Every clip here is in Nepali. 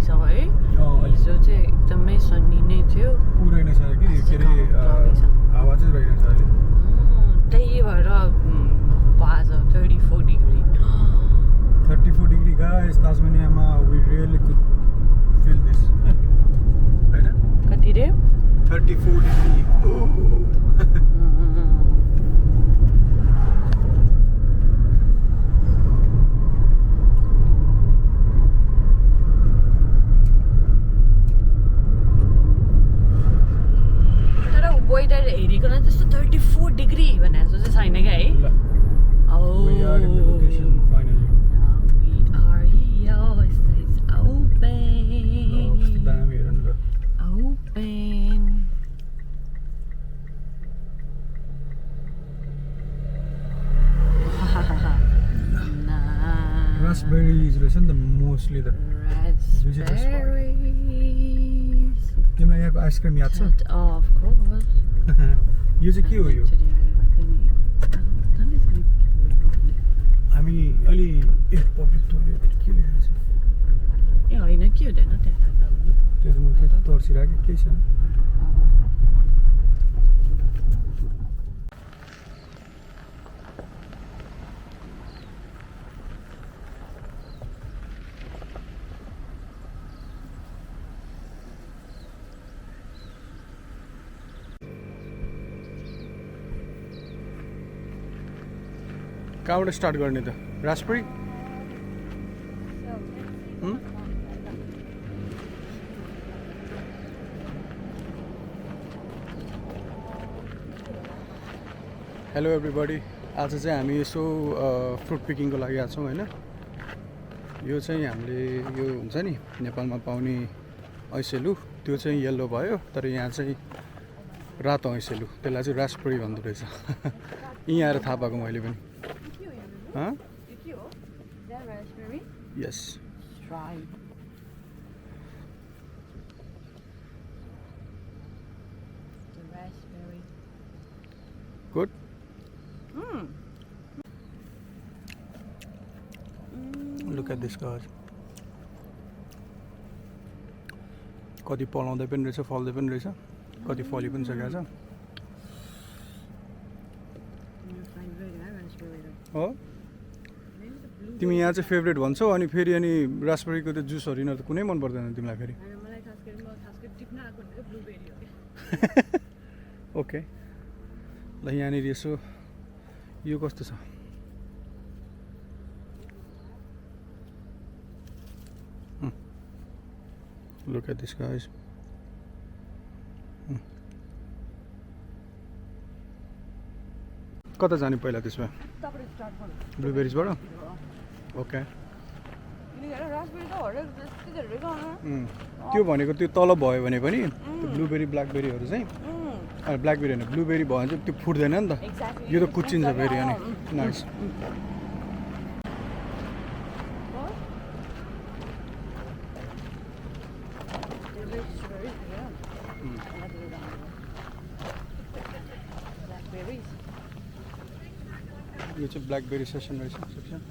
रहेछ है हिजो चाहिँ एकदमै सन्नी नै थियो रहेनछ कि के अरे हावा चाहिँ रहेनछ अहिले त्यही भएर आज 34 degree 34 degree guys Tasmania we really could feel this हैन कति रे 34 degree तर वेदर हेरेको न त्यस्तो 34 डिग्री भने जस्तो चाहिँ छैन क्या है we are in the location finally raspberries रहेछ नि त मोस्टली त तिमीलाई यहाँको आइसक्रिम याद छ of course यो चाहिँ के हो यो हामी अलि पब्लिक टोइलेट के लेखेको छ ए होइन के हुँदैन त्यहाँ राख्दा पनि त्यो त म तर्सिरहेको केही छैन कहाँबाट स्टार्ट गर्ने त रास्पबेरी हेलो एभ्रिबडी आज चाहिँ हामी यसो फ्रुट पिकिङको लागि आएको छौँ होइन यो चाहिँ हामीले यो हुन्छ नि नेपालमा पाउने ऐसेलु त्यो चाहिँ येल्लो भयो तर यहाँ चाहिँ रातो ऐसेलु त्यसलाई चाहिँ रास्पबेरी भन्दो रहेछ यहाँ आएर थाहा पाएको मैले पनि Huh? Is that raspberry? Yes. Try. The raspberry. Good? Look at this guys. कति पलाउँदै पनि रहेछ फल्दै पनि रहेछ कति फली पनि सकेको छ हो तिमी यहाँ चाहिँ फेभरेट भन्छौ अनि फेरि अनि रास्पबेरीको त्यो जुसहरू यिनीहरू त कुनै मन पर्दैन तिमीलाई फेरि ओके ल यहाँनिर यसो यो कस्तो छ Look at this guys कता जाने पहिला त्यसमा ब्लुबेरिजबाट ओके त्यो भनेको त्यो तल भयो भने पनि ब्लुबेरी ब्ल्याकबेरीहरू चाहिँ ब्ल्याकबेरी होइन ब्लुबेरी भयो भने चाहिँ त्यो फुट्दैन नि त यो त कुच्चिन्छ फेरि अनि नाइस यो चाहिँ ब्ल्याकबेरी सेसन रहेछ सेक्सन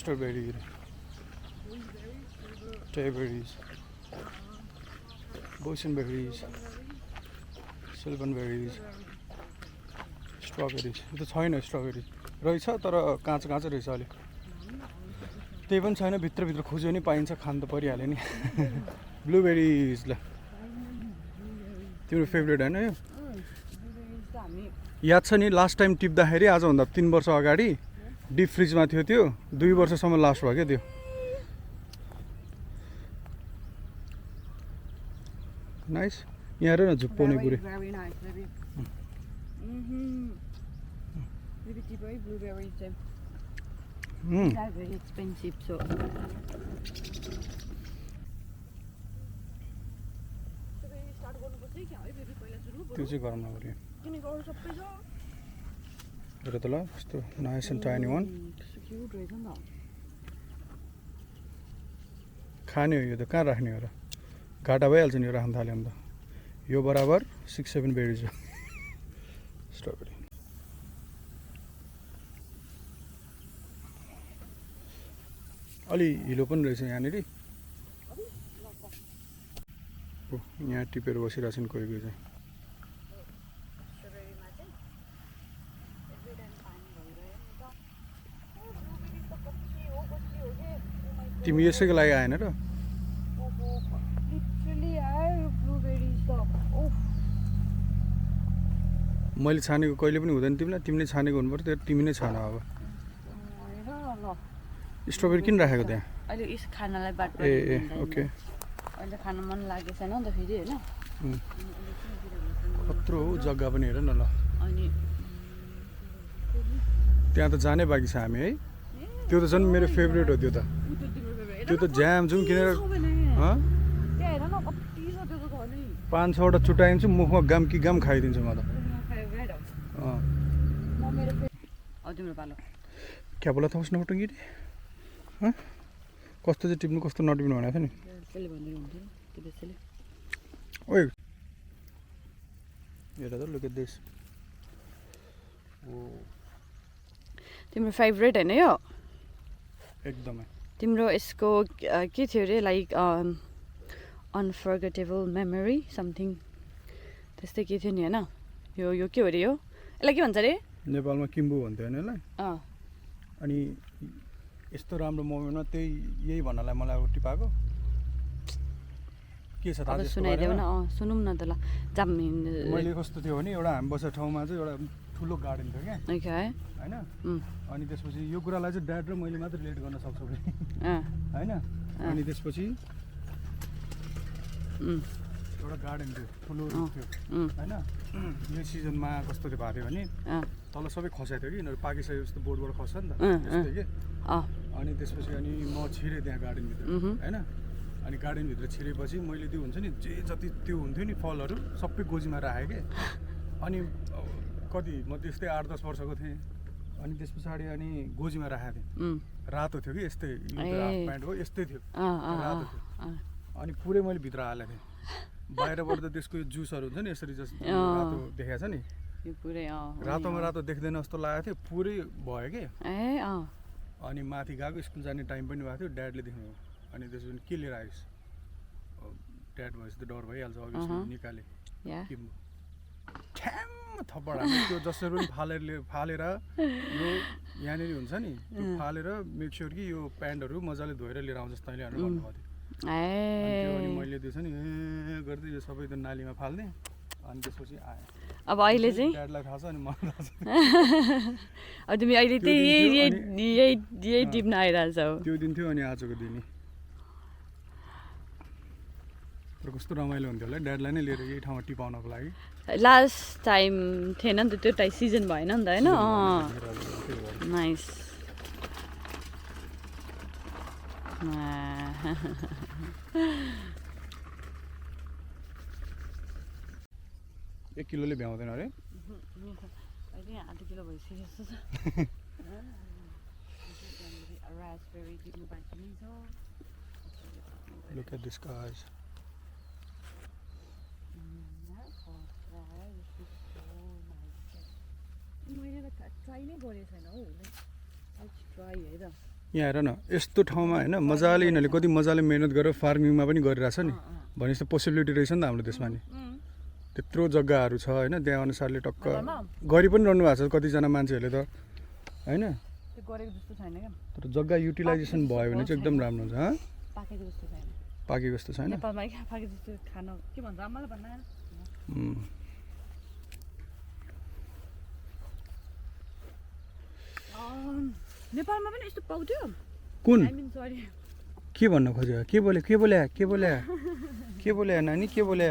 स्ट्रबेरी स्ट्रबेरिज बोसनबेरिज सिल्भनबेरिज स्ट्रबेरिज यो त छैन स्ट्रबेरी रहेछ तर काँचो काँचो रहेछ अहिले त्यही पनि छैन भित्रभित्र खोज्यो नि पाइन्छ खान त परिहाल्यो नि ब्लुबेरिज ल तिम्रो फेभरेट होइन यो याद छ नि लास्ट टाइम टिप्दाखेरि आजभन्दा 3 वर्ष अगाडि डिप फ्रिजमा थियो त्यो 2 वर्षसम्म लास्ट भयो क्या त्यो नाइस यहाँ हेर न झुप्पाउने पुरै very expensive so त्यो चाहिँ गरम नगर्यो हेर त ल कस्तो नाइस एन्ड टाइनी वान खाने हो यो त कहाँ राख्ने हो र घाटा भइहाल्छ नि यो राख्न थाल्यो भने त यो बराबर 6-7 बेरिज हो स्ट्रबेरी अलि हिलो पनि रहेछ यहाँनिर यहाँ टिपेर बसिरहेको छन् कोही कोही चाहिँ तिमी यसैको लागि आएन र मैले छानेको कहिले पनि हुँदैन तिमीलाई तिमीले छानेको हुनु पर्यो तिमी नै छान अब स्ट्रबेरी किन राखेको त्यहाँ अहिले यस खानालाई बाट ए ए ओके अहिले खान मन लागेको छैन नि त फेरि होइन कत्रो जग्गा पनि हेर न ल अनि त्यहाँ त जानै बाँकी छ हामी है त्यो त झन् मेरो फेभरेट हो त्यो त ज्याम जुम किनेर 5-6वटा चुटाइन्छु मुखमा गाम कि गाम खाइदिन्छु म त तिम्रो पालो क्या बोला था उसने उठ्नु गिरी कस्तो चाहिँ टिप्नु कस्तो नटिप्नु भनेको थियो नि त्यसले भन्दै हुन्थ्यो त्यो बेसीले ओइ हेर त लुक एट दिस ओ तिम्रो फेभरेट हैन यो एकदमै तिम्रो यसको के थियो रे लाइक अनफर्गेटेबल मेमोरी समथिङ त्यस्तै के थियो नि हैन यो के हो रे यो यसलाई के भन्छ रे नेपालमा किम्बु भन्थ्यो हैन यसलाई अनि यस्तो राम्रो मोमेन्टमा त्यही यही भन्नलाई मलाई अब टिपाएको के छ थाहा सुनाइदेऊ न सुनौँ न त ल जाम मैले कस्तो थियो भने एउटा हामी बसेको ठाउँमा चाहिँ एउटा ठुलो गार्डन थियो क्या ओके हैन अनि त्यसपछि यो कुरालाई चाहिँ ड्याड र मैले मात्र रिलेट गर्न सक्छु हैन अनि त्यसपछि एउटा गार्डन थियो ठुलो थियो हैन यो सिजनमा कस्तो थियो भएको थियो भने तल सबै खसाएको थियो कि यिनीहरू पाकिसकेपछि त बोर्डबाट खस्छ नि त त्यस्तै के अनि त्यसपछि अनि म छिरेँ त्यहाँ गार्डनभित्र हैन अनि गार्डनभित्र छिरेपछि मैले त्यो हुन्छ नि जे जति त्यो हुन्थ्यो नि फलहरू सबै गोजीमा राखेँ कि अनि कति म त्यस्तै 8-10 वर्षको थिएँ अनि त्यस पछाडि अनि गोजीमा राखेको थिएँ रातो थियो कि यस्तै हाफ प्यान्ट हो यस्तै थियो रातो थियो अनि पुरै मैले भित्र हालेको थिएँ बाहिरबाट त त्यसको यो जुसहरू हुन्छ नि यसरी जस्तो रातो देखाएको छ नि यो पुरै रातोमा रातो देख्दैन जस्तो लागेको थियो पुरै भयो कि अनि माथि गएको स्कुल जाने टाइम पनि भएको थियो ड्याडले देख्नु अनि त्यसपछि के लिएर आइस् ड्याड भएपछि त डर भइहाल्छ अभियसली निकाले किम्बु ठ्याम्म थप्पड हाल्नु त्यो जसरी पनि फालेर यो यहाँनिर हुन्छ नि त्यो फालेर मेक स्योर कि यो प्यान्टहरू मजाले धोएर लिएर आउँछ तैँले भनेर भन्नुभएको थियो अनि मैले त्यो छ नि गर्दै यो सबै त नालीमा फाल्ने अनि त्यसपछि आएँ अब अहिले चाहिँ ड्याडलाई थाहा छ अनि मलाई थाहा छ अब तिमी अहिले त्यही यही टिप्न आइरहेछौ त्यो दिन थियो अनि आजको दिन तर कस्तो रमाइलो हुन्थ्यो होला ड्याडलाई नै लिएर यही ठाउँमा टिपाउनको लागि लास्ट टाइम थिएन नि त त्यो टाइम सिजन भएन नि त होइन नाइस 1 किलोले भ्याउँदैन अरे अहिले आधा किलो भइसक्यो जस्तो छ रास्पबेरी टिप्नु बाँकी नै छ Look at this guys मैले त ट्राई नै गरेको छैन हौ ट्राई है त यहाँ हेर न यस्तो ठाउँमा होइन मजाले यिनीहरूले कति मजाले मिहिनेत गरेर फार्मिङमा पनि गरिरहेछ नि भनेपछि पोसिबिलिटी रहेछ नि त हाम्रो देशमा नि त्यत्रो जग्गाहरू छ होइन त्यहाँ अनुसारले टक्क गरि पनि रहनु भएको छ कतिजना मान्छेहरूले त होइन तर जग्गा युटिलाइजेसन भयो भने चाहिँ एकदम राम्रो हुन्छ पाकेको जस्तो छैन नेपालमा पनि यस्तो पाउँथ्यो कुन के भन्न खोज्यो के बोले नानी के बोले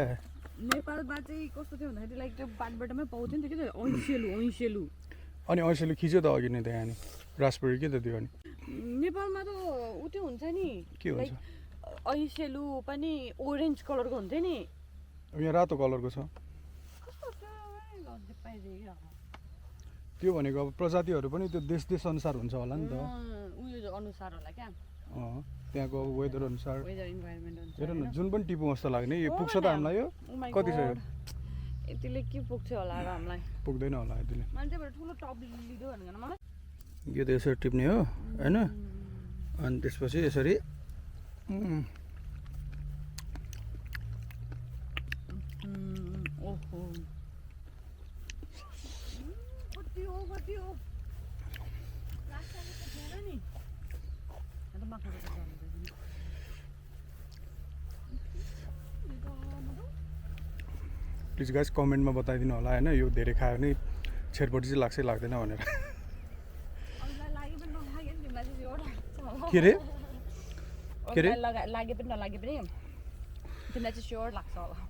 नेपालमा चाहिँ कस्तो थियो भन्दाखेरि लाइक त्यो बाटबाटमै पाउँथ्यो नि त के ऐसेलु अनि ऐसेलु खिच्यो त अघि नै त यहाँ नि रास्पबेरी के त त्यो अनि नेपालमा त उ त्यो हुन्छ नि के हुन्छ ऐसेलु पनि ओरेन्ज कलरको हुन्थ्यो नि यहाँ रातो कलरको छ त्यो भनेको अब प्रजातिहरू पनि त्यो देश अनुसार हुन्छ होला नि त उयो अनुसार होला क्या त्यहाँको अब वेदर अनुसार वेदर इन्भाइरोमेन्ट अनुसार हेर न जुन पनि टिपो जस्तो लाग्ने यो पुग्छ त हामीलाई यो कति छ यो यतिले के पुग्छ होला र हामीलाई पुग्दैन होला यतिले मान्छेबाट ठुलो टप लिदियो भनेर मलाई यो त यसरी टिप्ने हो हैन अनि त्यसपछि यसरी ओहो कति हो लास्टमा त छैन नि अन्त माखाको त प्लिज गाइस कमेन्टमा बताइदिनु होला हैन यो धेरै खायो भने छेरपटी चाहिँ लाग्छ लाग्दैन भनेर के रे लागे पनि नलागे पनि तिमीलाई चाहिँ स्योर लाग्छ होला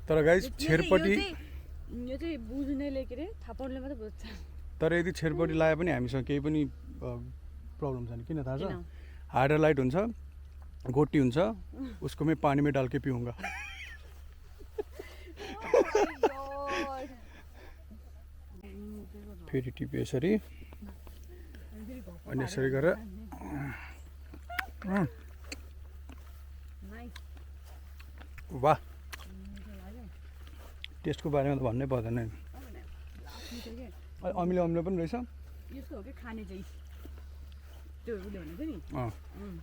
तर गाइस छेरपटी यो चाहिँ बुझ्नेले के रे थाहा पाउनेले मात्रै बुझ्छ तर यदि छेरपटी लाए पनि हामीसँग केही पनि प्रब्लम छैन किन थाहा छ हाइड्रोलाइट हुन्छ गोटी हुन्छ उसकोमै पानीमै डाल के पिऊँगा फेरि टिप्यो यसरी अनि यसरी गरेर वाह टेस्टको बारेमा त भन्नै पर्दैन अमिलो अमिलो पनि रहेछ यस्तो हो कि खाने चाहिँ त्यो उसले भनेको नि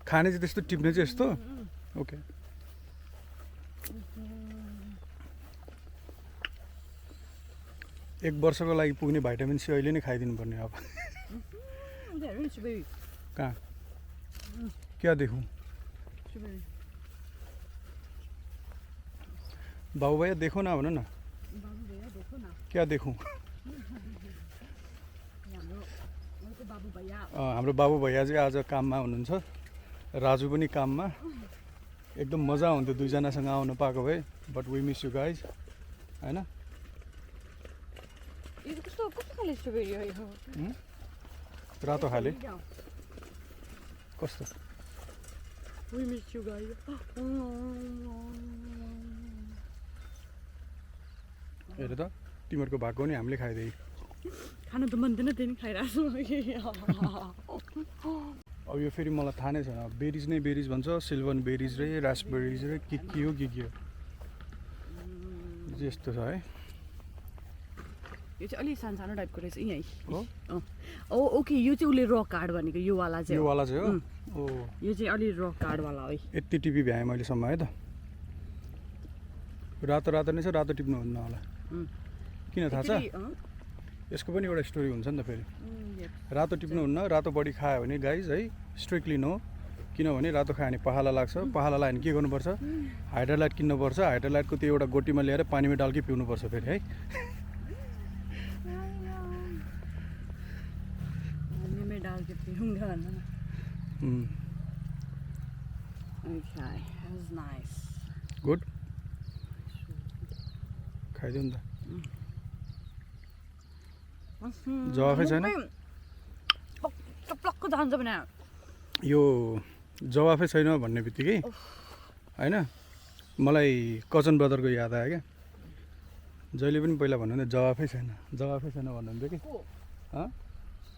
खाने चाहिँ त्यस्तो टिप्ने चाहिँ यस्तो ओके एक वर्षको लागि पुग्ने भाइटामिन सी अहिले नै खाइदिनु पर्ने अब कहाँ क्या देखूँ बाबु भैया देखो ना भन न क्या देखूँ हाम्रो बाबु भैया चाहिँ आज काममा हुनुहुन्छ राजु पनि काममा एकदम मजा हुन्थ्यो दुईजनासँग आउनु पाएको भए but we miss you guys हैन रातो खाले कस्तो हेर त तिमीहरूको भएको नि हामीले खाइदिए खानु त मन थिएन त्यही खाइरहेको अब यो फेरि मलाई थाहा नै छैन बेरिज नै बेरिज भन्छ सिल्भर बेरिज रे रास्पबेरिज रे के हो यस्तो छ है यो चाहिँ अलि सानो सानो टाइपको रहेछ यहीँ हो ओके यो चाहिँ उसले रक कार्ड भनेको यो वाला चाहिँ हो ओ यो चाहिँ अलि रक कार्डवाला हो यति टिपी भ्याएँ मैले सम्म है त रातो रातो नै छ रातो टिप्नुहुन्न होला किन थाहा छ यसको पनि एउटा स्टोरी हुन्छ नि त फेरि रातो टिप्नुहुन्न रातो बढी खायो भने गाइज है स्ट्रिक्टली नो किनभने रातो खायो भने पखाला लाग्छ पखाला लाग्यो भने के गर्नुपर्छ हाइड्रोलाइट किन्नुपर्छ हाइड्रोलाइटको त्यो एउटा गोटीमा ल्याएर पानीमा डालकै पिउनुपर्छ फेरि है गुड खाइदियो नि त जवाफै छैन यो जवाफै छैन भन्ने बित्तिकै होइन मलाई कजन ब्रदरको याद आयो क्या जहिले पनि पहिला भन्नुहुन्थ्यो जवाफै छैन भन्नुहुन्थ्यो कि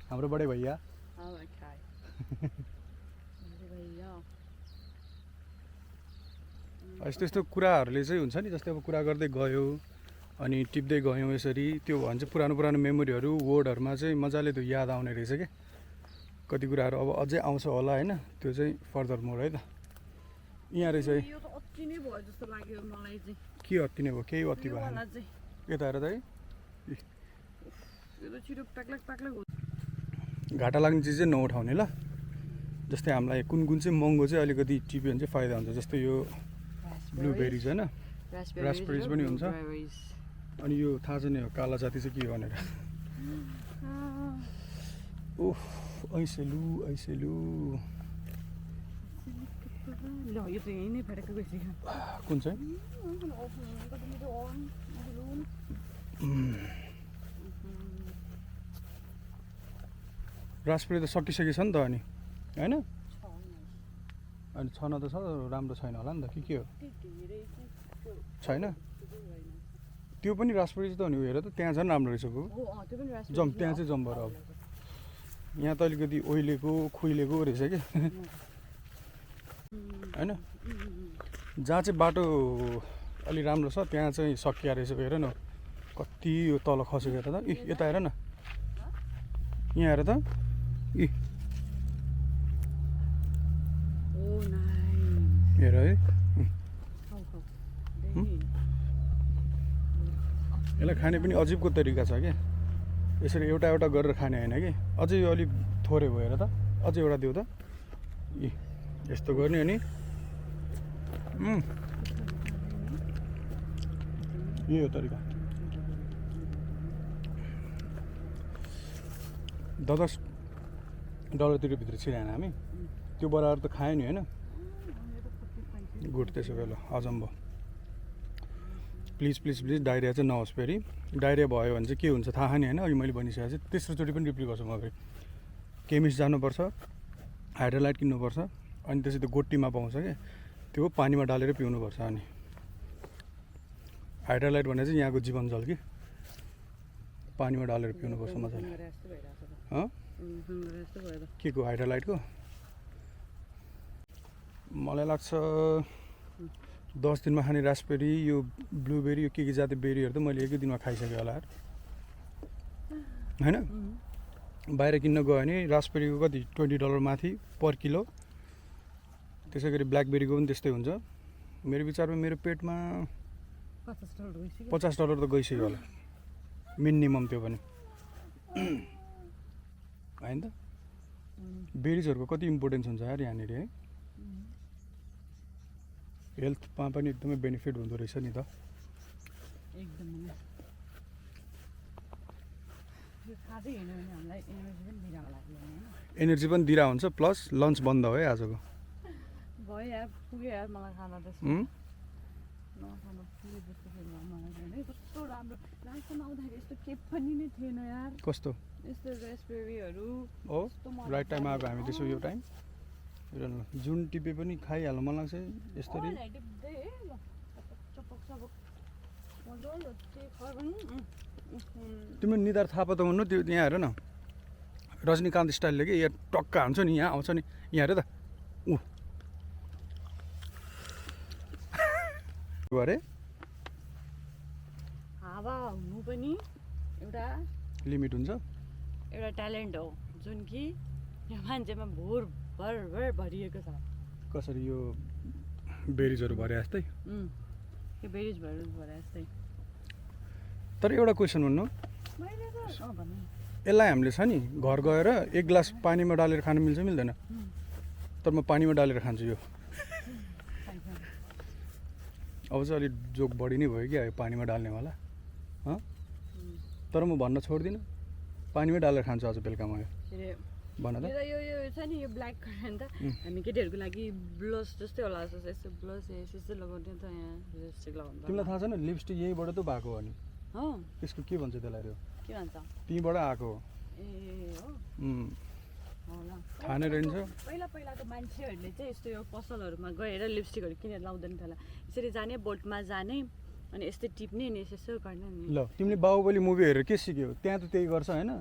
हाम्रो बडे भैया यस्तो यस्तो कुराहरूले चाहिँ हुन्छ नि जस्तै अब कुरा गर्दै गयो अनि टिप्दै गयौँ यसरी त्यो भन्छ पुरानो मेमोरीहरू वर्डहरूमा चाहिँ मजाले त्यो याद आउने रहेछ क्या कति कुराहरू अब अझै आउँछ होला होइन त्यो चाहिँ फर्दर मोड है त यहाँ रहेछ है के अति नै भयो केही अति भएन यता हेर त है घाटा लाग्ने चिज चाहिँ नउठाउने ल जस्तै हामीलाई कुन चाहिँ महँगो चाहिँ अलिकति टिप्यो भने चाहिँ फाइदा हुन्छ जस्तै यो ब्लुबेरिज होइन रास्पबेरिज पनि हुन्छ अनि यो थाहा छैन यो काला जाति चाहिँ के हो भनेर ओह ऐसेलु कुन चाहिँ रास्पबेरी त सकिसकेछ नि त अनि होइन अनि छन त छ राम्रो छैन होला नि त के हो छैन त्यो पनि रास्पबेरी त हो नि हेर त त्यहाँ झन् राम्रो रहेछ जम त्यहाँ चाहिँ जम्बर अब यहाँ त अलिकति ओइलेको खुइलेको रहेछ कि होइन जहाँ चाहिँ बाटो अलि राम्रो छ त्यहाँ चाहिँ सकिया रहेछ हेर न कति यो तल खसेको हेर त यता हेर न यहाँ हेर त हेर है यसलाई खाने पनि अजिबको तरिका छ क्या यसरी एउटा एउटा गरेर खाने होइन कि अझै यो अलिक थोरै भयो हेर त अझै एउटा देऊ त यस्तो गर्ने अनि यही हो तरिका $10 भित्र छिराएन हामी त्यो बराबर त खायो नि होइन गुड त्यसो बेला हजम भयो प्लिज प्लिज प्लिज डाइरिया चाहिँ नहोस् फेरि डाइरिया भयो भने चाहिँ के हुन्छ थाहा नि होइन अघि मैले भनिसकेको छु तेस्रोचोटि पनि रिपिट गर्छु म फेरि केमिस्ट जानुपर्छ हाइड्रोलाइट किन्नुपर्छ अनि त्यसै त्यो गोटीमा पाउँछ क्या त्यो पानीमा डालेर पिउनुपर्छ अनि हाइड्रोलाइट भने चाहिँ यहाँको जीवन जल कि पानीमा डालेर पिउनुपर्छ मजाले के को हाइड्रोलाइटको मलाई लाग्छ 10 दिनमा खाने रास्पबेरी यो ब्लुबेरी यो के जाति बेरीहरू त मैले एकै दिनमा खाइसकेँ होला होइन बाहिर किन्न गयो भने रास्पबेरीको कति $20 माथि पर किलो त्यसै गरी ब्ल्याकबेरीको पनि त्यस्तै हुन्छ मेरो विचारमा मेरो पेटमा $50 त गइसक्यो होला मिनिमम त्यो पनि होइन त बेरिजहरूको कति इम्पोर्टेन्स हुन्छ यार यहाँनिर है हेल्थमा पनि एकदमै बेनिफिट हुँदो रहेछ नि त एनर्जी पनि दिइरहेको हुन्छ प्लस लन्च बन्द हो है आजको कस्तो हो राइट टाइममा आएको हामी त्यसो यो टाइम जुन टिपे पनि खाइहाल्नु मन लाग्छ यसरी तिम्रो निधार थाहा त हुनु त्यो यहाँ हेर न रजनीकान्त स्टाइलले कि यहाँ टक्का हान्छ नि यहाँ आउँछ नि यहाँ हेर त अरे हावा हुनु पनि एउटा लिमिट हुन्छ एउटा ट्यालेन्ट हो जुन कि यो मान्छेमा भर भरिएको छ कसरी यो बेरिजहरू भरे जस्तै यो बेरिज भरे जस्तै तर एउटा क्वेसन हुनु यसलाई हामीले छ नि घर गएर एक ग्लास पानीमा डालेर खानु मिल्छ मिल्दैन तर म पानीमा डालेर खान्छु यो अब चाहिँ अलिक जोक बढी नै भयो क्या यो पानीमा डाल्नेवाला तर म भन्न छोड्दिनँ पानीमै डालेर खान्छु आज बेलुका म यो भन त यो छ नि यो ब्ल्याक कलर त हामी केटीहरूको लागि ब्लस जस्तै होला यस्तो ब्लस यस्तो लगाउने त यहाँ लिपस्टिक लगाउनु तिमीलाई थाहा छैन लिपस्टिक यहीबाट त भएको हो नि हो त्यसको के भन्छ त्यसलाई त्यो के भन्छ त्यहीँबाट आएको हो थाहा नै रहन्छ पहिलाको मान्छेहरूले चाहिँ यस्तो यो पसलहरूमा गएर लिपस्टिकहरू किनेर लाउँदैन थियो होला यसरी जाने बोल्टमा जाने अनि यस्तै टिप्ने नि यसो गर्ने नि ल तिमीले बाहुबली मुभी हेरेर के सिक्यौ त्यहाँ त त्यही गर्छ होइन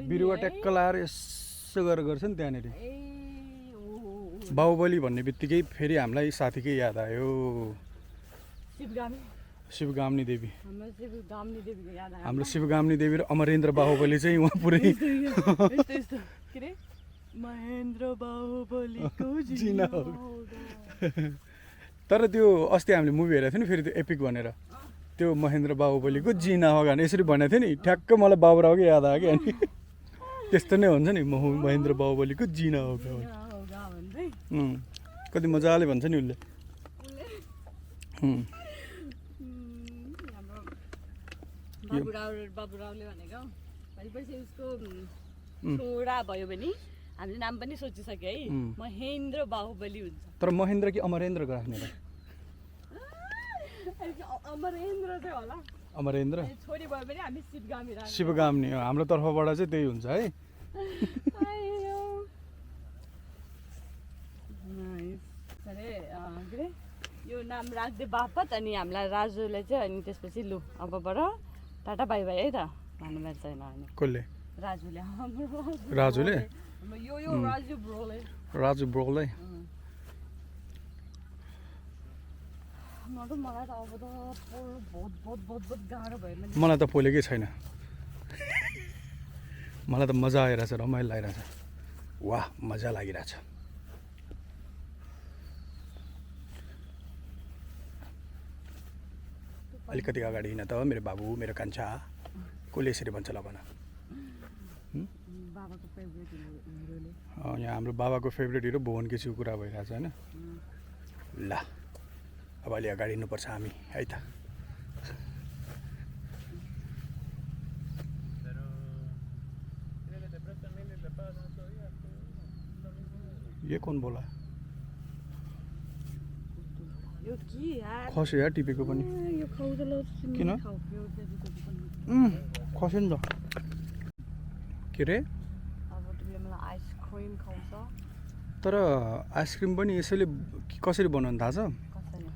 बिरुवा ट्याक्क लाएर यसो गरेर गर्छ नि त्यहाँनिर बाहुबली भन्ने बित्तिकै फेरि हामीलाई साथीकै याद आयो शिवगामिनी देवी हाम्रो शिवगामिनी देवी र अमरेन्द्र बाहुबली चाहिँ उहाँ पुरै महेन्द्र बाहुबलीको जिना हो तर त्यो अस्ति हामीले मुभी हेरेको थियो नि फेरि त्यो एपिक भनेर त्यो महेन्द्र बाहुबलीको जिना हो भने यसरी भनेको थियो नि ठ्याक्क मलाई बाबुरावकै याद आयो कि अनि त्यस्तो नै हुन्छ नि महेन्द्र बाहुबलीको जिना हो कति मजाले भन्छ नि उसले बाबुरावले भनेको भनेपछि उसको छोरा भयो भने हामीले नाम पनि सोचिसक्यो है महेन्द्र बाहुबली हुन्छ तर महेन्द्र कि अमरेन्द्र राख्ने अमरेन्द्र चाहिँ होला अमरेन्द्र छोरी भयो भने हामी शिवगामिनी हाम्रो तर्फबाट चाहिँ त्यही हुन्छ है यो नाम राख्दै बापत अनि हामीलाई राजुले चाहिँ अनि त्यसपछि लु अबबाट टाटा बाई बाई है त भन्नुभएको छैन अनि कसले राजुले राजु ब्रोले मलाई त अब त बहुत बहुत बहुत बहुत गाह्रो भयो मैले मलाई त पोलेकै छैन मलाई त मजा आइरहेछ रमाइलो लागिरहेछ वाह मजा लागिरहेछ अलिकति अगाडि हिँड त मेरो बाबु मेरो कान्छा कसले यसरी भन्छ ल भन बाबाको फेभरेट हिरोले यहाँ हाम्रो बाबाको फेभरेट हिरो भुवन केसीको कुरा भइरहेछ होइन ल अब अलि अगाडि हिँड्नुपर्छ हामी है त ये कौन बोला यो के यार खस्यो यार टिपेको पनि यो खाउँदै किन? खस्यो नि त के रे अब तिमीले मलाई आइसक्रिम खाउँछ तर आइसक्रिम पनि यसैले कसरी बनाउनु थाहा छ कसैले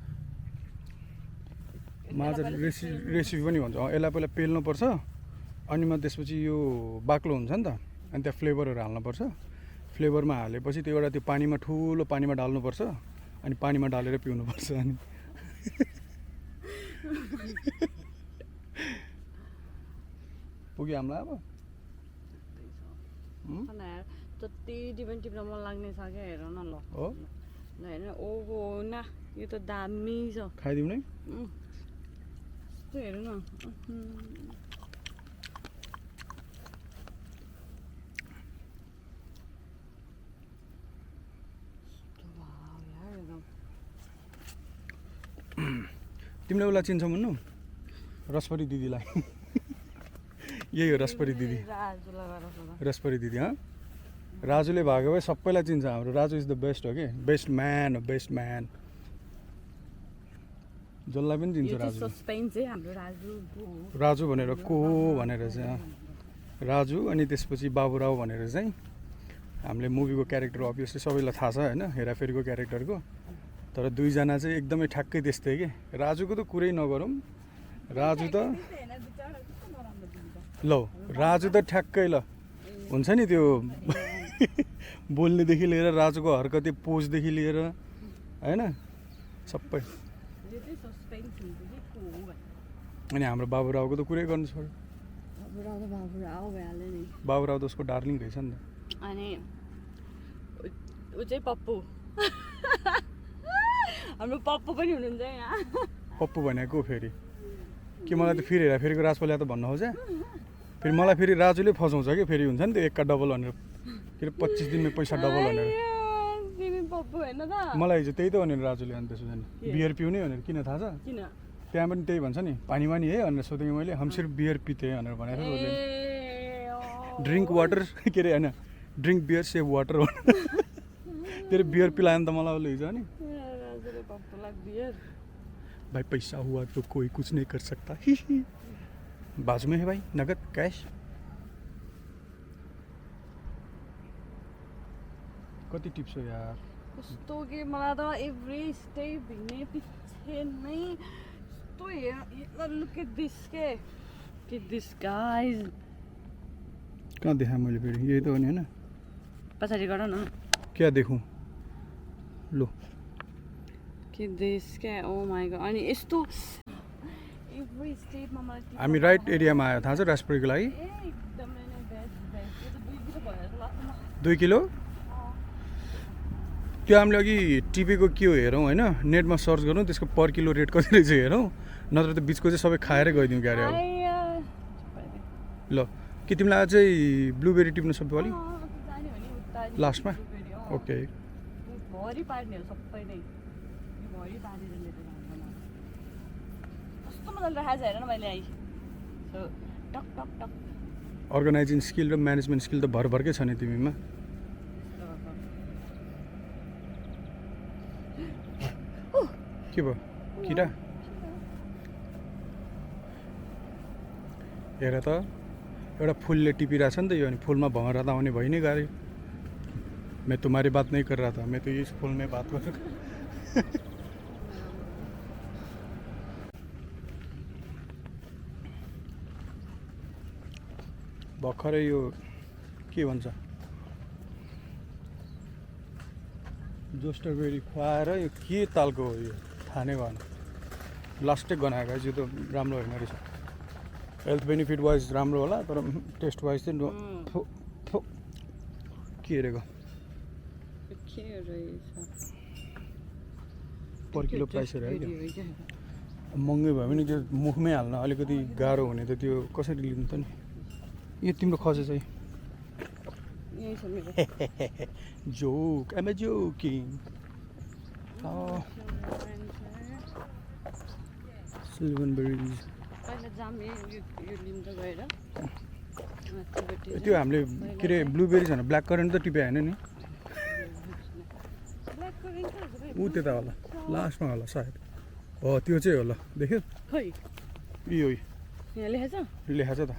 माझा रेसिपी पनि भन्छ यसलाई पहिला पेल्नुपर्छ अनि त्यसपछि यो बाक्लो हुन्छ नि त अनि त्यहाँ फ्लेभरहरू हाल्नुपर्छ फ्लेभरमा हालेपछि त्यो एउटा त्यो पानीमा ठुलो पानीमा डाल्नुपर्छ अनि पानीमा डालेर पिउनुपर्छ अनि पुग्यो हामीलाई अब यार जति टिप्न मन लाग्ने छ क्या हेर न ल हो ल हेर ओहो न यो त दामी छ खाइदिउँ नै यस्तो हेर न तिमीले उसलाई चिन्छौ भन्नु रसपरी दिदीलाई यही हो रसपरी दिदी रसपरी दिदी राजुले भागो भए सबैलाई चिन्छ हाम्रो राजु इज द बेस्ट हो कि बेस्ट म्यान हो बेस्ट म्यान जसलाई पनि चिन्छ राजु राजु भनेर को हो भनेर चाहिँ राजु अनि त्यसपछि बाबुराव भनेर चाहिँ हामीले मुभीको क्यारेक्टर अभियसली सबैलाई थाहा छ होइन हेराफेरीको क्यारेक्टरको तर दुईजना चाहिँ एकदमै ठ्याक्कै त्यस्तै के राजुको त कुरै नगरौँ राजु त ल राजु त ठ्याक्कै ल हुन्छ नि त्यो बोल्नेदेखि लिएर राजुको हरकती पोजदेखि लिएर होइन सबै अनि हाम्रो बाबुरावको त कुरै गर्नु छोड्यो बाबुराव त उसको डार्लिङ रहेछ नि त अनि ऊ चाहिँ पप्पु हाम्रो पप्पु पनि हुनुहुन्छ यहाँ पप्पु भनेको फेरि कि मलाई त फेरि हेराफेरिको राजपालिया त भन्नु खोज्या फेरि मलाई फेरि राजुले फसाउँछ कि फेरि हुन्छ नि त्यो एकका डबल भनेर फेरि 25 दिनमा पैसा डबल भनेर मलाई हिजो त्यही त भनेर राजुले अनि त्यसो भने बियर पिउने भनेर किन थाहा छ त्यहाँ पनि त्यही भन्छ नि पानी वानी है भनेर सोधेँ मैले हम सिर्फ बियर पिते भनेर भनेको ड्रिङ्क वाटर के अरे होइन ड्रिङ्क बियर सेभ वाटर तेरो बियर पिलायो नि त मलाई उसले हिजो नि भाई पैसा हुआ तो कोई कुछ नहीं कर सकता बाजू में है भाई नगद कैश कति टिप्स हो यार कस्तो के मलाई त एभ्री स्टेप हिँड्ने पछि नै यस्तो लुक एट दिस के दिस गाइज कहाँ देखा मैले फेरि यही त हो नि होइन पछाडि गर न क्या देखूँ लो के दिस क्या ओ माई गॉड अनि यस्तो एभ्री स्टेपमा मलाई हामी राइट एरियामा आयो थाहा छ राजपुरीको लागि एकदमै नै बेस्ट यो त 2 किलो भयो जस्तो लाग्छ 2 किलो त्यो हामीले अघि टिपेको के हो हेरौँ होइन नेटमा सर्च गरौँ त्यसको पर किलो रेट कति रहेछ हेरौँ नत्र त बिचको चाहिँ सबै खाएरै गइदिउँ क्यारे अब ल कि तिमीलाई चाहिँ ब्लुबेरी टिप्नु सक्यो अलिक लास्टमा ओके भरि पार्ने हो सबै नै भरि पारेर लिएर कस्तो मजाले राखेको छ हेर न मैले I talk talk talk organising skill र म्यानेजमेन्ट स्किल त भरभरकै छ नि तिमीमा के भयो किरा हेर त एउटा फुलले टिपिरहेछ नि त यो अनि फुलमा भँगरा त आउने भइ नै गयो मैं तुम्हारी बात नहीं कर रहा था मैं तो इस फूल में बात कर भर्खरै यो के भन्छ जोस्टरबेरी खुवाएर यो के तालको हो यो थाहा नै भएन लास्टै गनाएको यो त राम्रो होइन रहेछ हेल्थ बेनिफिट वाइज राम्रो होला तर टेस्ट वाइज चाहिँ थो थो के हेरेको के रहेछ पर किलो प्राइस हेरेको क्या महँगै भयो भने त्यो मुखमै हाल्न अलिकति गाह्रो हुने त त्यो कसरी लिनु त नि यो तिम्रो खसे चाहिँ यही छ मेरो जोक एम ए जोकिङ सिल्भन बेरिज पहिला जाम यो लिन्छ गएर त्यो हामीले के अरे ब्लुबेरिज होइन ब्ल्याक करेन्ट त टिपे होइन नि ऊ त्यता होला लास्टमा होला सायद हो त्यो चाहिँ होला देख्यो खै यो यहाँ लेखेछ लेखा छ त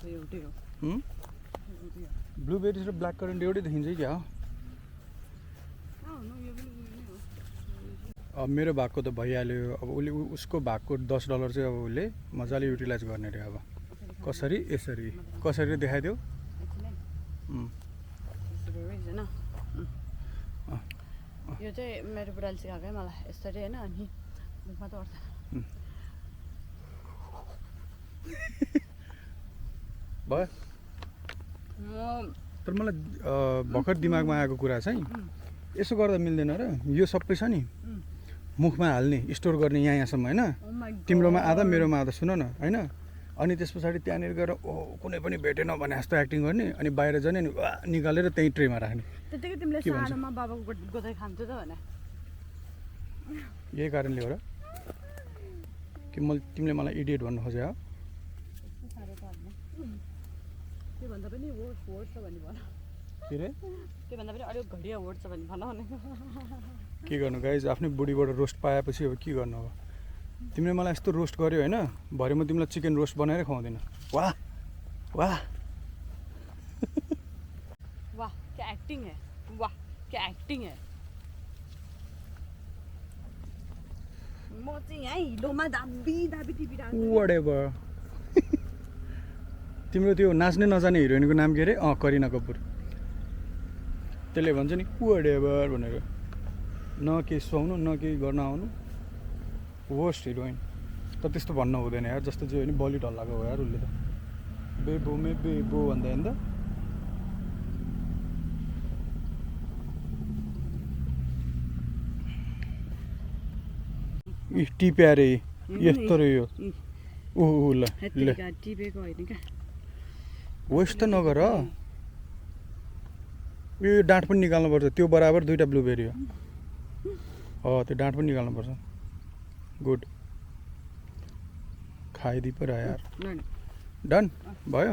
एउटै हो ब्लुबेरिज र ब्ल्याक करेन्ट एउटै देखिन्छ क्या हो अब मेरो भएको त भइहाल्यो अब उसले उसको भएको $10 चाहिँ अब उसले मजाले युटिलाइज गर्ने रे अब कसरी यसरी कसरी देखाइदियो यो चाहिँ मेरो बुढाले सिकाएको है मलाई यसरी होइन अनि मुखमा त पर्छ भयो तर मलाई भर्खर दिमागमा आएको कुरा चाहिँ यसो गर्दा मिल्दैन र यो सबै छ नि मुखमा हाल्ने स्टोर गर्ने यहाँसम्म होइन तिम्रोमा आधा मेरोमा आधा सुन न होइन अनि त्यस पछाडि त्यहाँनिर गएर ओ कुनै पनि भेटेन भने जस्तो एक्टिङ गर्ने अनि बाहिर जाने अनि वा निकालेर त्यहीँ ट्रेमा राख्ने त्यतिकै तिमीले सानोमा बाबाको गोदै खान्थ्यौ त भने यही कारणले हो र कि तिमीले मलाई इडियट भन्नु खोज्यो त्योभन्दा पनि वर्ड छ भने भन के रे त्योभन्दा पनि अलिक घडिया वर्ड छ भने भन भनेको के गर्नु गाइज आफ्नै बुढीबाट रोस्ट पाएपछि अब के गर्नु अब तिमीले मलाई यस्तो रोस्ट गर्यो होइन भरे म तिमीलाई चिकन रोस्ट बनाएर खुवाउँदिनँ वाह वाह वाह क्या एक्टिङ है वाह क्या एक्टिङ है म चाहिँ यहाँ हिलोमा दाबी दाबी टिपिरहेको व्हाटएभर तिम्रो त्यो नाच्ने नजाने हिरोइनको नाम के अरे करिना कपुर त्यसले भन्छ नि व्हाटएभर भनेर न केही सुहाउनु न केही गर्न आउनु वर्स्ट हिरोइन तर त्यस्तो भन्न हुँदैन यार जस्तो चाहिँ होइन बलिउड हल्लाएको हो यार उसले त बेबो मे बेबो भन्दा होइन त टिप्या रे यस्तो रे यो ऊ ल टिपेको होइन क्या वेस्ट त नगर यो डाँठ पनि निकाल्नुपर्छ त्यो बराबर दुईवटा ब्लुबेरी हो त्यो डाँठ पनि निकाल्नुपर्छ गुड खाइदिइ पो रह्यो यार डन भयो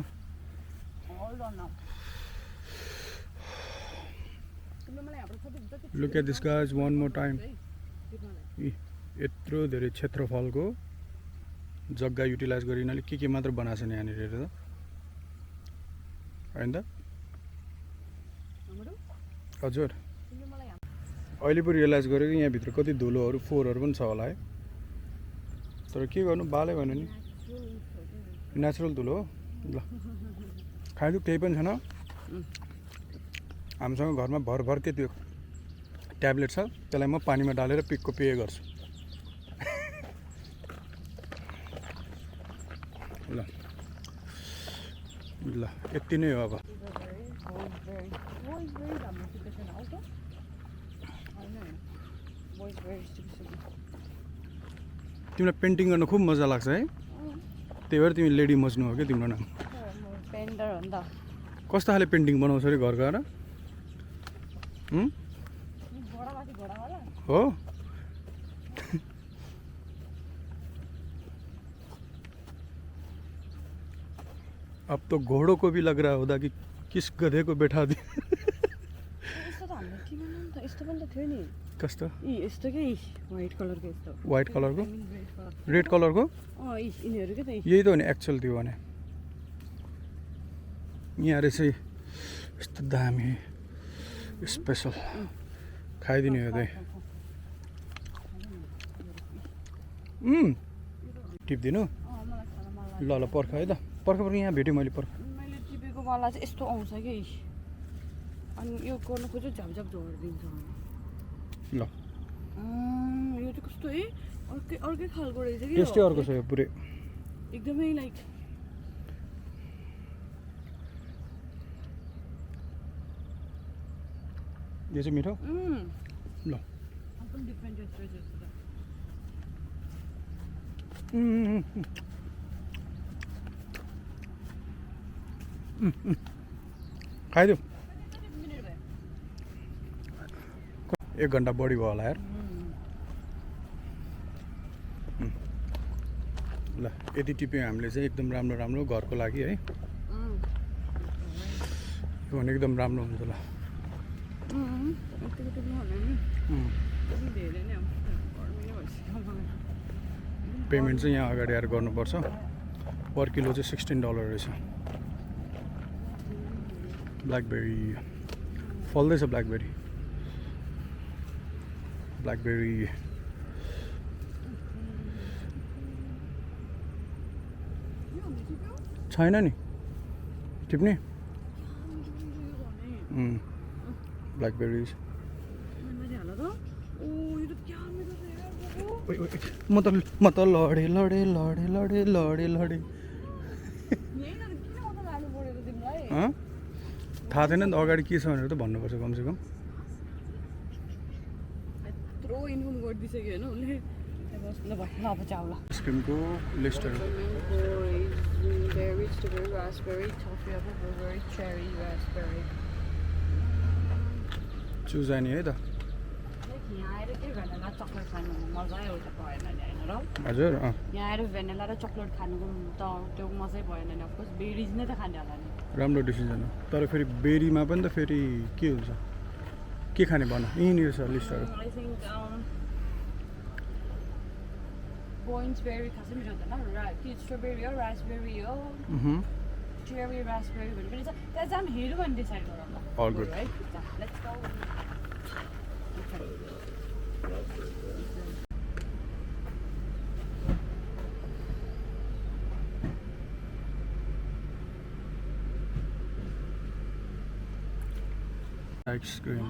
look at this guys one more time यत्रो धेरै क्षेत्रफलको जग्गा युटिलाइज गरिनाले के मात्र बनाएको छ नि यहाँनिर हेरेर त होइन त हजुर अहिले पो रियलाइज गरेँ कि यहाँभित्र कति धुलोहरू फोहोरहरू पनि छ होला है तर के गर्नु बाले भन्यो नि नेचुरल धुलो हो ल खाइदियो केही पनि छैन हामीसँग घरमा भर के त्यो ट्याब्लेट छ त्यसलाई म पानीमा डालेर पिकको पेय गर्छु ल ल यति नै हो अब तिमीलाई पेन्टिङ गर्न खुब मजा लाग्छ है त्यही भएर तिमी लेडी मज्नु हो क्या तिम्रो नाम पेन्टर हो नि त कस्तो खाले पेन्टिङ बनाउँछ अरे घर गएर हो अब तो घोड़ों को भी लग रहा होगा कि किस गधे को बैठा दी यस्तो पनि त थियो नि कस्तो यस्तो के व्हाइट कलरको यस्तो व्हाइट कलरको रेड कलरको यिनीहरू के त यही त हो नि एक्चुअल त्यो भने यहाँ रहेछ यस्तो दामी स्पेसल खाइदिने हो त्यही टिप्दिनु ल ल पर्ख है त पर्ख यहाँ भेटेँ मैले पर्ख मैले टिपेको वाला चाहिँ यस्तो आउँछ कि अनि यो गर्नु खोज्यो झपझप झोडिदिन्छ ल यो चाहिँ कस्तो है अर्कै अर्कै खालको रहेछ कि टेस्टै अर्को छ यो पुरै एकदमै लाइक यो चाहिँ मिठो ल एकदम डिफ्रेन्ट टेस्ट रहेछ यसको त। खाइदियो मिनेट भयो 1 घन्टा बढी भयो होला यार ल यति टिप्यौँ हामीले चाहिँ एकदम राम्रो राम्रो घरको लागि है यो भने एकदम राम्रो हुन्छ ल यतिको टिप्नु होला नि त्यति धेरै नै अब गर्मी नै भइसक्यो मलाई पेमेन्ट चाहिँ यहाँ अगाडि आएर गर्नुपर्छ पर किलो चाहिँ $16 रहेछ ब्ल्याकबेरी फल्दैछ ब्ल्याकबेरी छैन नि टिप्ने ब्ल्याकबेरिज म त लडे लडे लडे लडे लडे लडे थाहा छैन नि त अगाडि के छ भनेर त भन्नुपर्छ कमसेकम यत्रो इन्फर्म गरिदिइसक्यो होइन उसले ल भयो अब चाउला आइसक्रिमको लिस्टहरू berry, strawberry, raspberry, toffee, apple, blueberry, cherry, raspberry. Choose आनी है त यहाँ आएर के भेनिला चक्लेट खानु मजा आउँछ भएन नि होइन र हजुर यहाँ आएर भेनिला र चक्लेट खानुको त त्यो मजै भएन नि अफकोर्स बेरिज नै त खाने होला नि राम्रो डिसिजन हो तर फेरि बेरीमा पनि त फेरि के हुन्छ के खाने भन यहीँनिर छ लिस्टहरू आई थिङ्क पोइन्ट्स बेरी खासै मिठो हुँदैन कि स्ट्रबेरी हो रास्पबेरी हो चेरी रास्पबेरी भन्ने पनि छ त्यहाँ जाम हेरौँ भने डिसाइड गरौँ ल All good. है let's go ice cream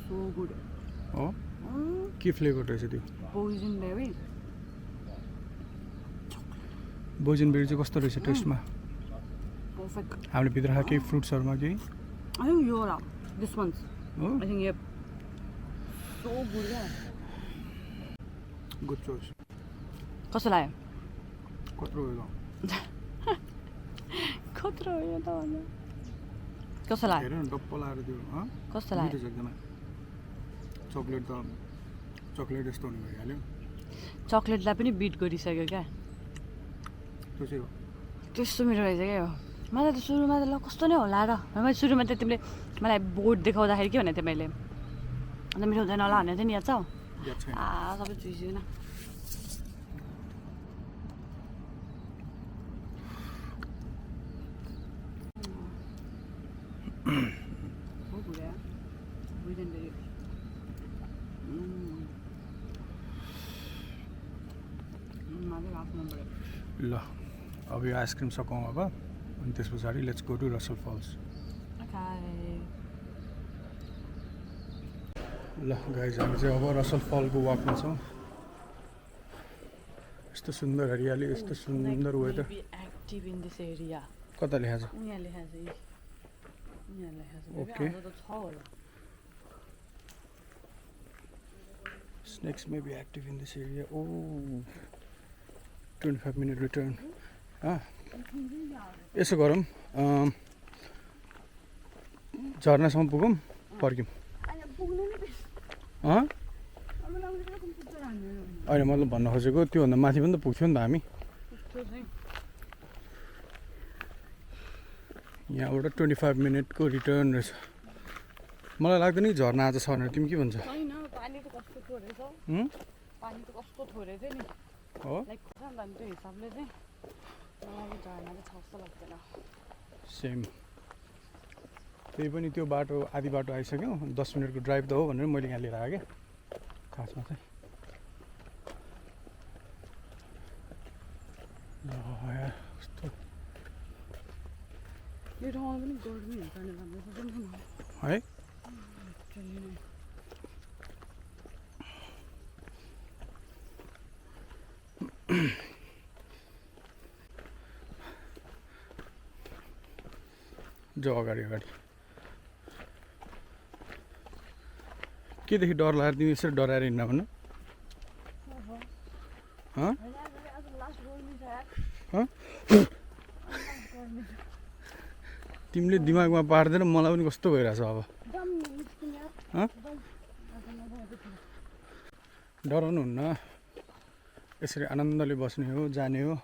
so good हो के फ्लेभर रहेछ त्यो पोइजन बेरी बोइजन बेरी चाहिँ कस्तो रहेछ टेस्टमा पर्फेक्ट हामीले भित्र खाएको केही फ्रुट्सहरूमा केही I think you're up. This one's. हो I think yep. So good yeah. Good choice कस्तो लाग्यो? कत्रो हो कत्रो हो त भन्दा कस्तो लाग्यो? हेर न डप्प लाएर त्यो कस्तो लाग्यो? मिठो छ एकदमै चक्लेट त चक्लेट यस्तो हुने भइहाल्यो चक्लेटलाई पनि बिट गरिसक्यो क्या त्यो चाहिँ हो त्यस्तो मिठो रहेछ क्या हो मलाई त सुरुमा त ल कस्तो नै होला र मैले सुरुमा त तिमीले मलाई बोर्ड देखाउँदाखेरि के भनेको थिएँ मैले अन्त मिठो हुँदैन होला भनेको थिएँ नि याद छ याद छैन सबै चुइसिएन ल अब यो आइसक्रिम सकाउँ अब अनि त्यस पछाडि लेट्स गो टु रसल फल्स ल गाइज हामी चाहिँ अब रसल फलको वाकमा छौँ यस्तो सुन्दर हरियाली यस्तो सुन्दर weather active in this area कता लेखा छ यहाँ लेखेको छ यहाँ लेखेको छ Okay. त छ होला Snakes may be active in this area. Oh, 25-minute return. यसो गरौँ झर्नासम्म पुगौँ फर्क्यौँ होइन मतलब भन्न खोजेको त्योभन्दा माथि पनि त पुग्थ्यो नि त हामी यहाँबाट 25 मिनटको रिटर्न रहेछ मलाई लाग्दैन कि झर्ना आज छ भनेर तिमी के भन्छ छैन पानी त कस्तो थोरै छ पानी त कस्तो थोरै थियो नि हो लाइक त्यो हिसाबले चाहिँ मलाई झर्ना चाहिँ छ जस्तो लाग्दैन सेम त्यही पनि त्यो बाटो आधी बाटो आइसक्यौँ 10 मिनटको ड्राइभ त हो भनेर मैले यहाँ लिएर आएँ क्या खासमा चाहिँ कस्तो यो ठाउँमा पनि गर्मी हुन्छ नि है जो अगाडि अगाडि केदेखि डर लाग्यो तिमी यसरी डराएर हिँड्न भन्नु हँ हँ तिमीले दिमागमा पार्दैन मलाई पनि कस्तो भइरहेछ अब डराउनु हुन्न यसरी आनन्दले बस्ने हो जाने हो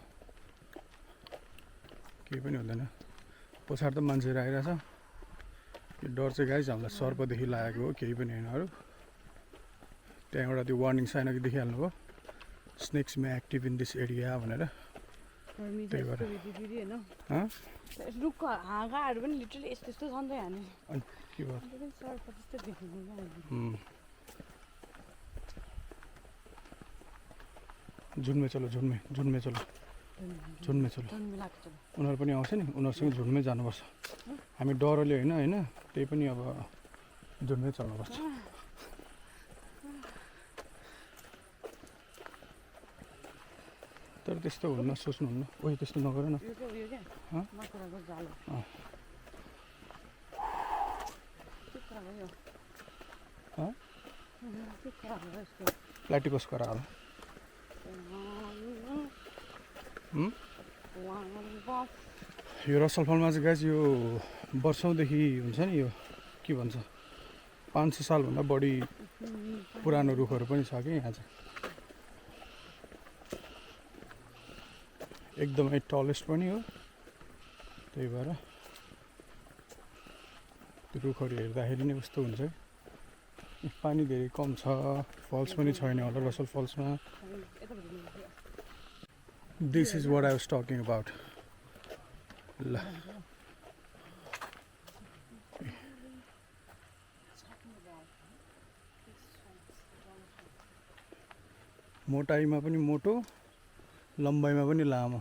केही पनि हुँदैन पछाडि त मान्छेहरू आइरहेछ यो डर चाहिँ गाइस हामीलाई सर्पदेखि लागेको हो केही पनि होइन अरू त्यहाँ एउटा त्यो वार्निङ साइन अघि देखिहाल्नु भयो snakes may active in this area भनेर त्यही भएर रुखको हाँगाहरू पनि लिटरली यस्तो यस्तो छ नि त हामी अनि के भयो सर्प जस्तो देखिँदैन झुन्मे चलो झुन्मे झुन्मे चलो झुन्मे चलो उनीहरू पनि आउँछ नि उनीहरूसँग झुन्मै जानुपर्छ हामी डरले होइन होइन त्यही पनि अब झुन्मै चल्नुपर्छ तर त्यस्तो हुन्न सोच्नुहुन्न ओइ त्यस्तो नगर न प्लाटिपस करा होला यो रसलफलमा चाहिँ गाइस यो वर्षौँदेखि हुन्छ नि यो के भन्छ 500 सालभन्दा बढी पुरानो रुखहरू पनि छ कि यहाँ चाहिँ एकदमै टलेस्ट पनि हो त्यही भएर त्यो रुखहरू हेर्दाखेरि नै कस्तो हुन्छ है पानी धेरै कम छ फल्स पनि छैन होला रसल फल्समा this is what I was talking about ल मोटाइमा पनि मोटो लम्बाइमा पनि लामो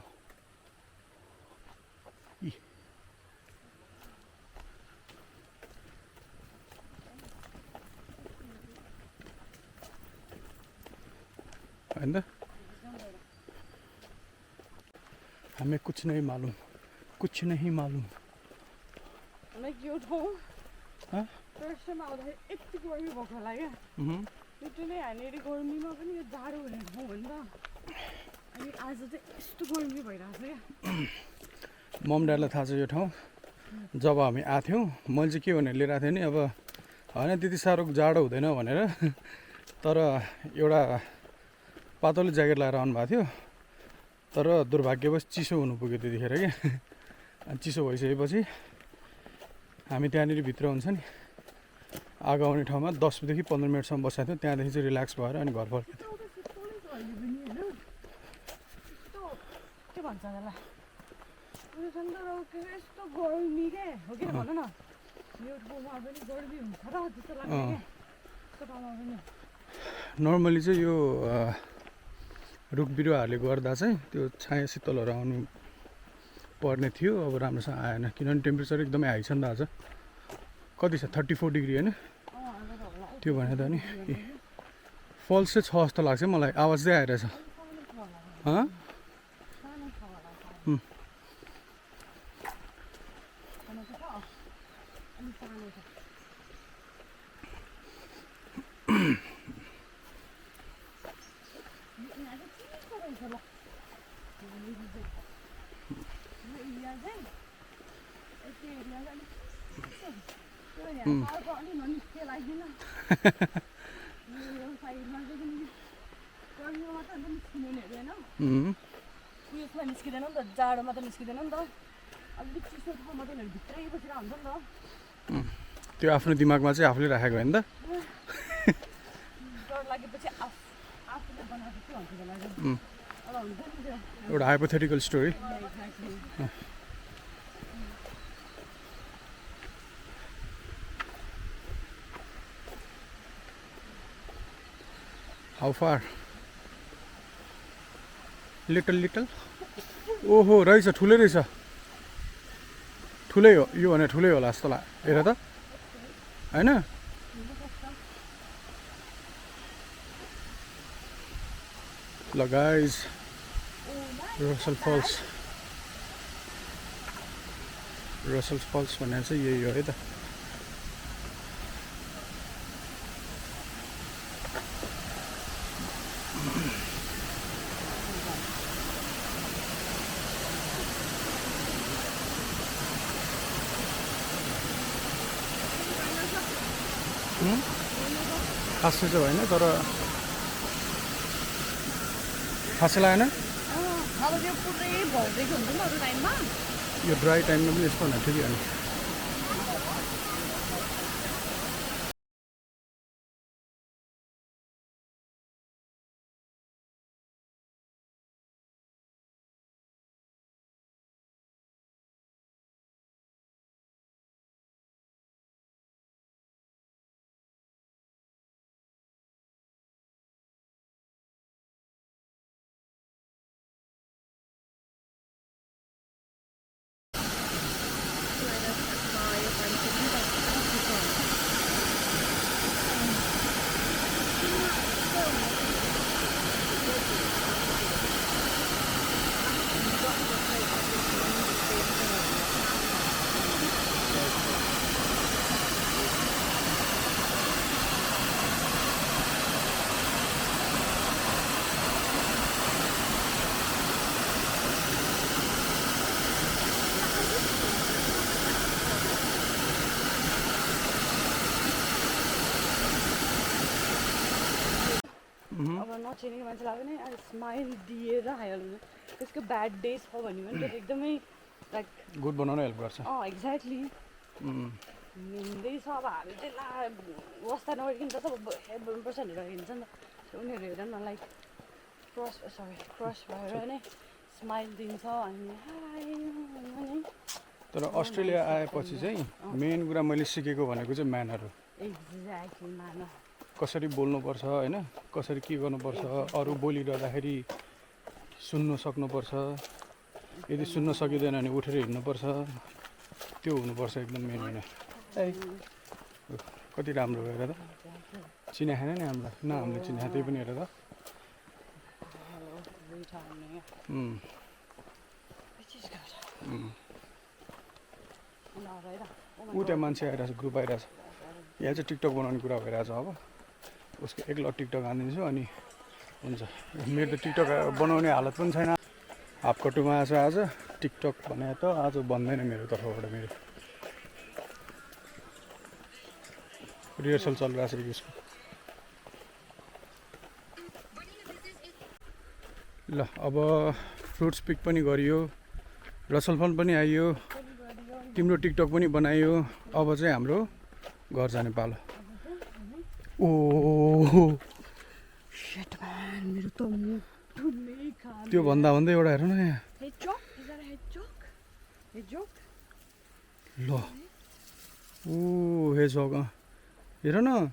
हैन हमें कुछ नहीं मालूम कुछ नहीं मालूम यो ठाउँ फर्स्ट टाइम आउँदाखेरि यति गर्मी भएको होला क्या लिटरली यहाँनिर गर्मीमा पनि यो जाडो हुने ठाउँ हो नि त अनि आज चाहिँ यस्तो गर्मी भइरहेको छ क्या मम ड्याडलाई थाहा छ यो ठाउँ जब हामी आएको थियौँ मैले चाहिँ के भनेर लिएर आएको थिएँ नि अब होइन त्यति साह्रो जाडो हुँदैन भनेर तर एउटा पातलो ज्याकेट लगाएर आउनुभएको थियो तर दुर्भाग्यवश चिसो हुनु पुग्यो त्यतिखेर क्या अनि चिसो भइसकेपछि हामी त्यहाँनिर भित्र हुन्छ नि आगो आउने ठाउँमा 10 देखि 15 मिनटसम्म बसेको थियो त्यहाँदेखि चाहिँ रिल्याक्स भएर अनि घर फर्केको थियो के भन्छ त्यसलाई यस्तो गर्मी के हो कि भन न यो ठाउँमा पनि गर्मी हुन्छ र जस्तो लाग्छ क्या यस्तो ठाउँमा पनि नर्मली चाहिँ यो रुख बिरुवाहरूले गर्दा चाहिँ त्यो छाया शीतलहरू आउनु पर्ने थियो अब राम्रोसँग आएन किनभने टेम्परेचर एकदमै हाई छ नि त आज कति छ 34 डिग्री होइन त्यो भने त नि फल्स चाहिँ छ जस्तो लाग्छ मलाई आवाज चाहिँ आइरहेछ निस्किँदैन नि त जाडोमा त निस्किँदैन नि त अलिक चिसो ठाउँमा त भित्रै बसेर हुन्छ नि त त्यो आफ्नो दिमागमा चाहिँ आफूले राखेको होइन त डर लागेपछि आफूले बनाएको चाहिँ हुन्छ होला हुन्छ नि त्यो एउटा hypothetical story how far little little ओहो रहेछ ठुलै रहेछ ठुलै हो यो भने ठुलै होला जस्तो लाग्यो हेर त होइन ल गाइज रसल फल्स भनेर चाहिँ यही हो है त खासै चाहिँ होइन तर खासै लागेन अब त्यो पुरै भरिदिएको हुन्छ नि अरू टाइममा यो ड्राई टाइममा पनि यस्तो हुन ठिकै हो अब नचिनेको मान्छेलाई पनि स्माइल दिएर हाल्नु त्यसको ब्याड डेज छ भने पनि त्यो एकदमै लाइक गुड बनाउन हेल्प गर्छ एक्ज्याक्टली हिँड्दैछ अब हामी चाहिँ ला वास्ता नगरिकन त पर्छ भनेर हिँड्छ नि त उनीहरू हेर न लाइक क्रस भएर नै स्माइल दिन्छ अनि तर अस्ट्रेलिया आएपछि चाहिँ मेन कुरा मैले सिकेको भनेको चाहिँ म्यानर हो एक्ज्याक्टली म्यानर कसरी बोल्नुपर्छ होइन कसरी के गर्नुपर्छ अरू बोलिरहँदाखेरि सुन्न सक्नुपर्छ यदि सुन्न सकिँदैन भने उठेर हिँड्नुपर्छ त्यो हुनुपर्छ एकदम मेन होइन कति राम्रो हेर त चिना खाएन नि हामीलाई न हामीले चिना त्यही पनि हेर त ऊ त्यहाँ मान्छे आइरहेछ ग्रुप आइरहेछ यहाँ चाहिँ टिकटक बनाउने कुरा भइरहेछ अब उसको एकल टिकटक हानिदिन्छु अनि हुन्छ मेरो त टिकटक बनाउने हालत पनि छैन हाफ कटुमा आएछ आज टिकटक भने त आज बन्दैन मेरो तर्फबाट मेरो रिहर्सल चलिरहेछ यसको ल अब फ्रुट्स पिक पनि गरियो रसल फल पनि आइयो तिम्रो टिकटक पनि बनाइयो अब चाहिँ हाम्रो घर जाने पालो ओ त्यो भन्दा भन्दै एउटा हेर न यहाँ ल ओ हेजहग हेर न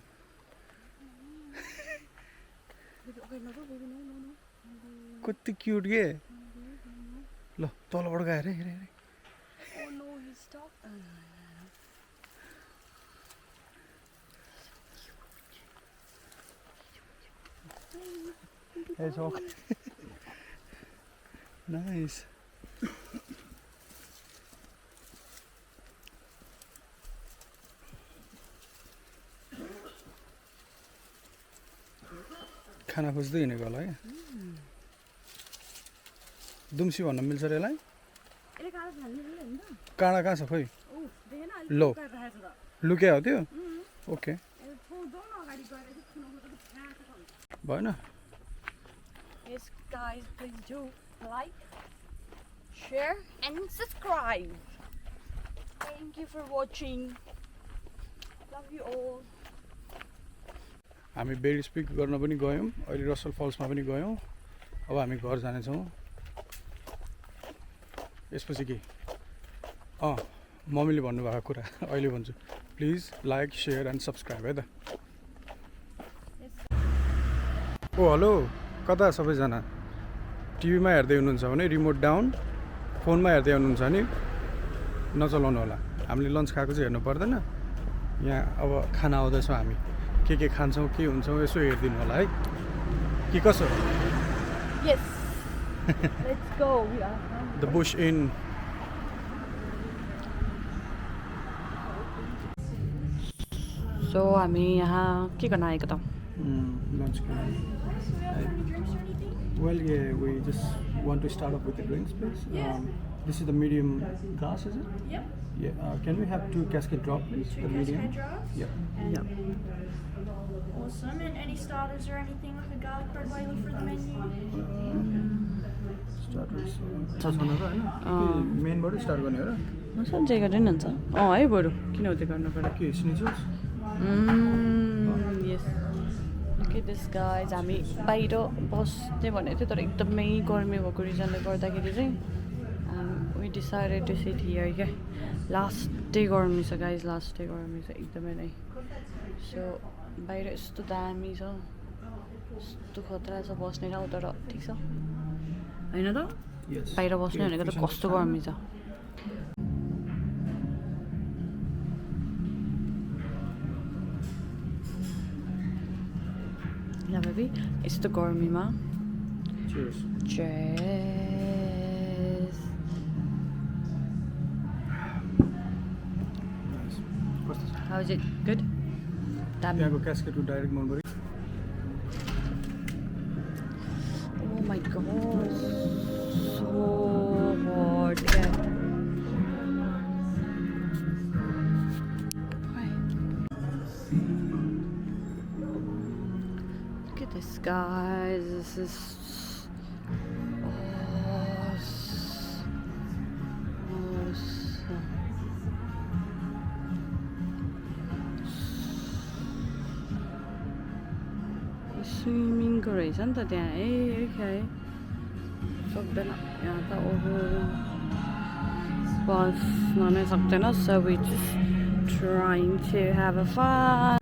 कति क्युट के ल तलबाट गएर हेर हेर hedgehog. Nice. खाना खोज्दै हिँडेको होला है दुम्सी भन्न मिल्छ र यसलाई काँडा कहाँ छ खोइ लो लुक्या हो त्यो ओके भएन Yes guys, please do like, share and subscribe. Thank you for watching. Love you all. हामी बेरी स्पिक गर्न पनि गयौँ अहिले रसल फल्समा पनि गयौँ अब हामी घर जानेछौँ यसपछि के मम्मीले भन्नुभएको कुरा अहिले भन्छु please like share and subscribe है त ओ हेलो कता सबैजना टिभीमा हेर्दै हुनुहुन्छ भने रिमोट डाउन फोनमा हेर्दै हुनुहुन्छ भने नचलाउनु होला हामीले लन्च खाएको चाहिँ हेर्नु पर्दैन यहाँ अब खाना आउँदैछौँ हामी के खान्छौँ के हुन्छौँ यसो हेरिदिनु होला है कि कसो Yes. Let's go. We are The Bush Inn. So हामी यहाँ के गर्न आएको त? Lunch. Well, yeah, we just want to start off with the drinks, please. This is the medium glass, is it? Yep. Yeah. Can we have 2 casket drop, please? Two The medium. cascade drops. Yeah. Yeah. Awesome. And any starters or anything like a garlic bread boiler for the menu? Starters. मेनबाट स्टार्ट गर्ने हो र? सन्चै गरेर नि हुन्छ है बरु किन उतै गर्नु पर्यो के स्निचर्स? यस ओके दिस गाइज हामी बाहिर बस्ने भनेको थियो तर एकदमै गर्मी भएको रिजनले गर्दाखेरि चाहिँ we decided to sit here क्या लास्ट डे गर्मी छ गाइज लास्ट डे गर्मी छ एकदमै नै सो बाहिर यस्तो दामी छ यस्तो खतरा छ बस्ने ठाउँ तर ठिक छ होइन त Yes. बाहिर बस्ने भनेको त कस्तो गर्मी छ ल बेबी यस्तो गर्मीमा Cheers. Cheers. Nice. कस्तो छ? How is it? Good? त्यहाँको क्यास्केटको डाइरेक्ट मन पऱ्यो. Oh my god. So hot. Yeah. Look at this, guys. This is awesome. स्विमिङको रहेछ नि त त्यहाँ है सक्दैन यहाँ त ओहो बस्न नै सक्दैन so we just trying to have a fun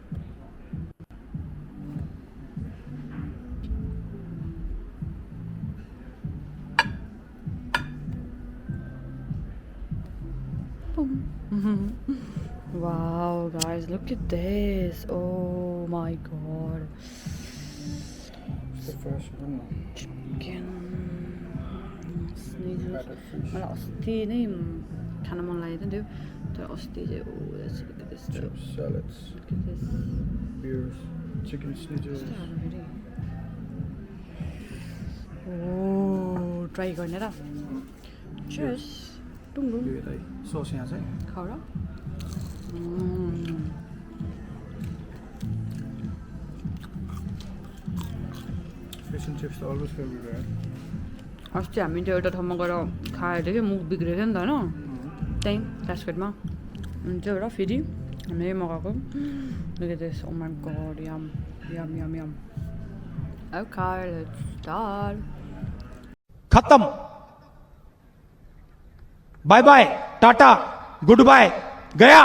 Wow, guys, look at this. Oh my god. Chicken. मलाई अस्ति नै खान मन लागेको थियो तर अस्ति चाहिँ look at this. Chips, salads, Look at this. beers, chicken schnitzel. Oh, try गर्ने र Cheers. Tung यो यतै सस यहाँ चाहिँ खाऊ र fish and chips are always favorite, right? अस्ति हामी त्यो एउटा ठाउँमा गएर खाएर थियो कि मुख बिग्रेको थियो नि त होइन त्यहीँ क्यास्केटमा अनि त्यो भएर फेरि हामीले मगाएको Look at this. Oh my god, yum. Yum, yum, yum. Okay, let's start. खत्म bye bye tata goodbye गया